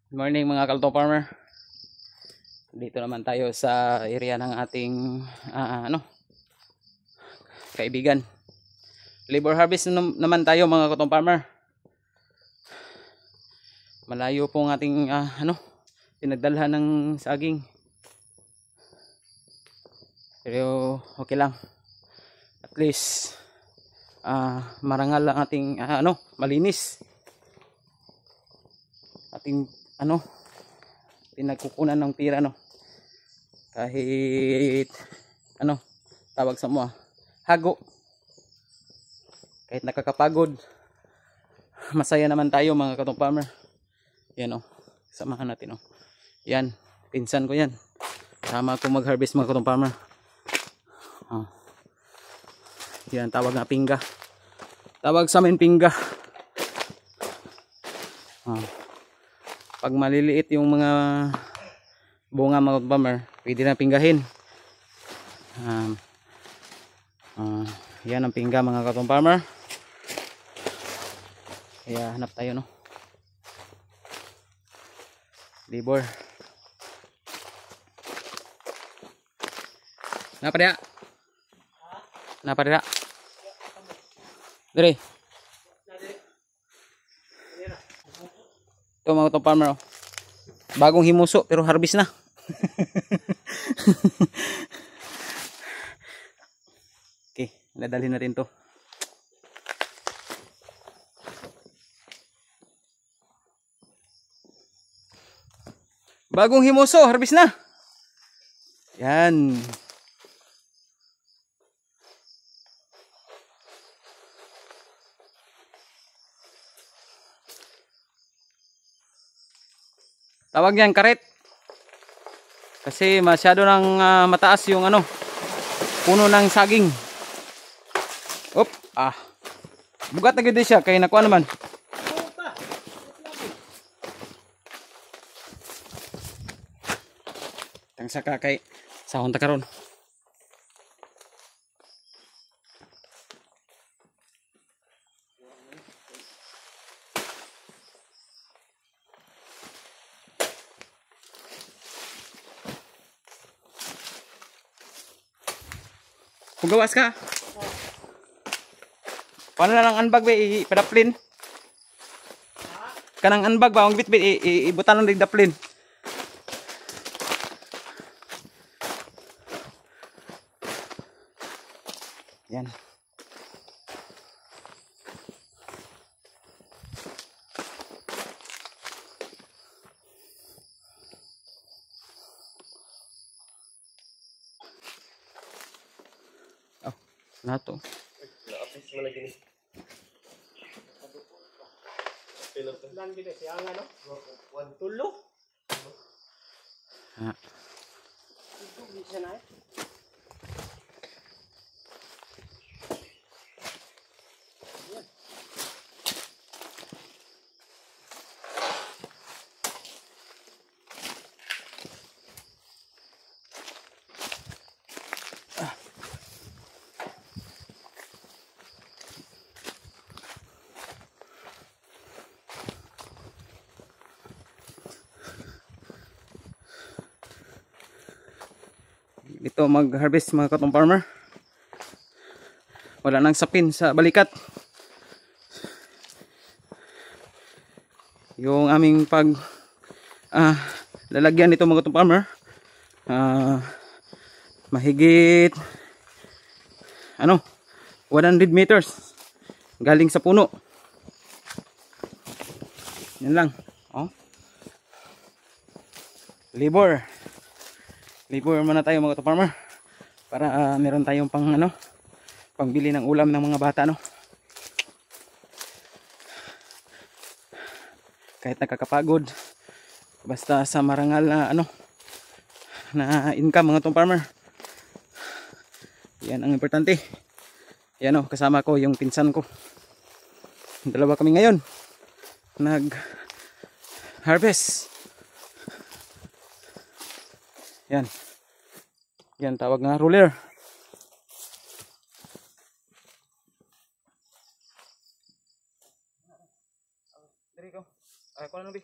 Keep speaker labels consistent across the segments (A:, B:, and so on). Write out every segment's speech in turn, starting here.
A: Good morning mga Kalto Farmer. Dito naman tayo sa area ng ating kaibigan. Labor harvest naman tayo mga Kalto Farmer. Malayo po ang ating pinagdalhan ng saging. Pero okay lang. At least marangal ang ating malinis. Ating pinagkukunan ng tira kahit tawag sa mo hago, kahit nakakapagod, masaya naman tayo mga Katong Farmer. Yan samahan natin yan, pinsan ko yan, sama ko mag harvest mga Katong Farmer. Yan tawag na pingga, tawag sa amin pingga. Pag maliliit yung mga bunga mga Katong Farmer, pwede na pinggahin. Yan ang pingga mga Katong Farmer. Kaya hanap tayo libor. Napa dia? Dire. Ito mga Katong Farmer bagong himuso pero harvest na. Okay, nadalhin natin to. Bagong himuso, harvest na. Yan. Tawag yan karet. Kasi masyado nang mataas yung puno ng saging. Op, bugat na gid siya kay nakuha naman. Tang saka kay sahon ta karon. Kung gawas ka. Paano na lang unbag ba ipadaplin? Kanang unbag ba ang bitbit ibutan ng daplin. Yan. Nato.
B: Apis mo lagi ni. Lan gid siya nga Wan tulo. Ito bisa na.
A: Ito mag-harvest mga Katong Farmer. Wala nang sapin sa balikat. Yung aming lalagyan nito mga Katong Farmer, mahigit 100 meters galing sa puno. Yan lang. Libor muna tayo mga Katong Farmer para meron tayong pangbili ng ulam ng mga bata kahit nakakapagod, basta sa marangal na income mga Katong Farmer. Yan ang importante. Yan kasama ko yung pinsan ko, dalawa kami ngayon nag harvest. Yan tawag nga ruler. Diri ko. Ay ko na bi.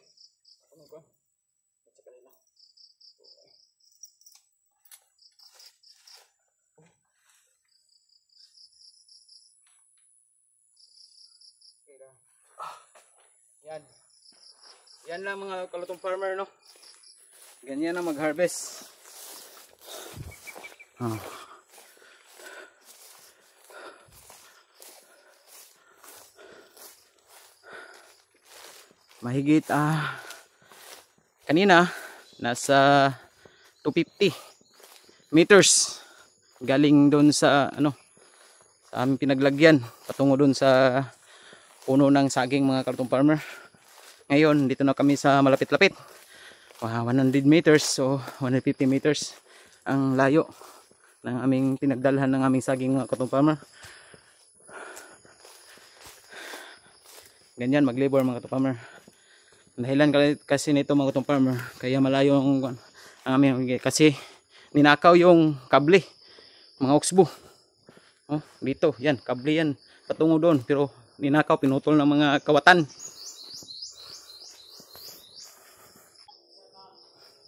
A: Yan. Yan lang mga kalutong farmer, no. Ganyan na mag-harvest. Mahigit kanina nasa 250 meters galing doon sa sa aming pinaglagyan patungo doon sa puno ng saging, mga kalutong farmer. Ngayon dito na kami sa malapit-lapit, 100 meters o 150 meters ang layo ng aming pinagdalhan ng aming saging, mga kalutong farmer. Ganyan mag-labor, mga kalutong farmer. Dahilan kasi nito, mga kalutong farmer, kaya malayo ang aming, kasi ninakaw yung kable, mga oxbow. Dito yan, kable yan patungo doon, pero ninakaw, pinutol ng mga kawatan.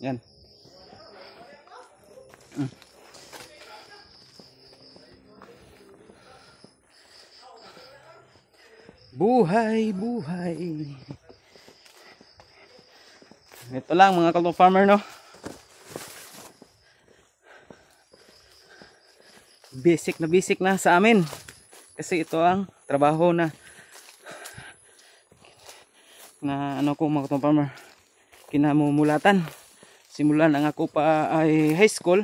A: Yan. Buhay, buhay. Ito lang, mga kalutong farmer, no. Basic na sa amin. Kasi ito ang trabaho na ko, mga kalutong farmer, kinamumulatan. Simulan ang ako pa ay high school,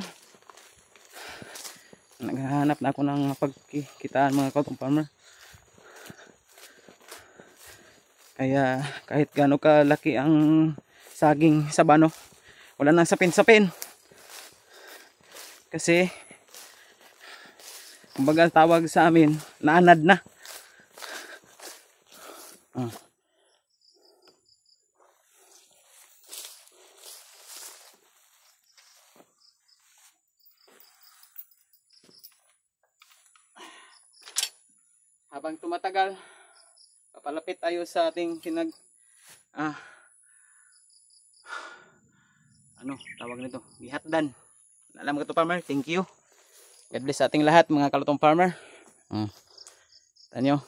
A: naghahanap na ako ng pagkikitaan, mga kalutong farmer. Kaya kahit gaano kalaki ang saging sabano, wala nang sapin-sapin. Kasi kumbaga tawag sa amin, naanad na. Habang tumatagal, papalapit tayo sa ating tawag nito, gihatdan. Alam mo, kalutong farmer, thank you. God bless sa ating lahat, mga kalutong farmer. Tanyo.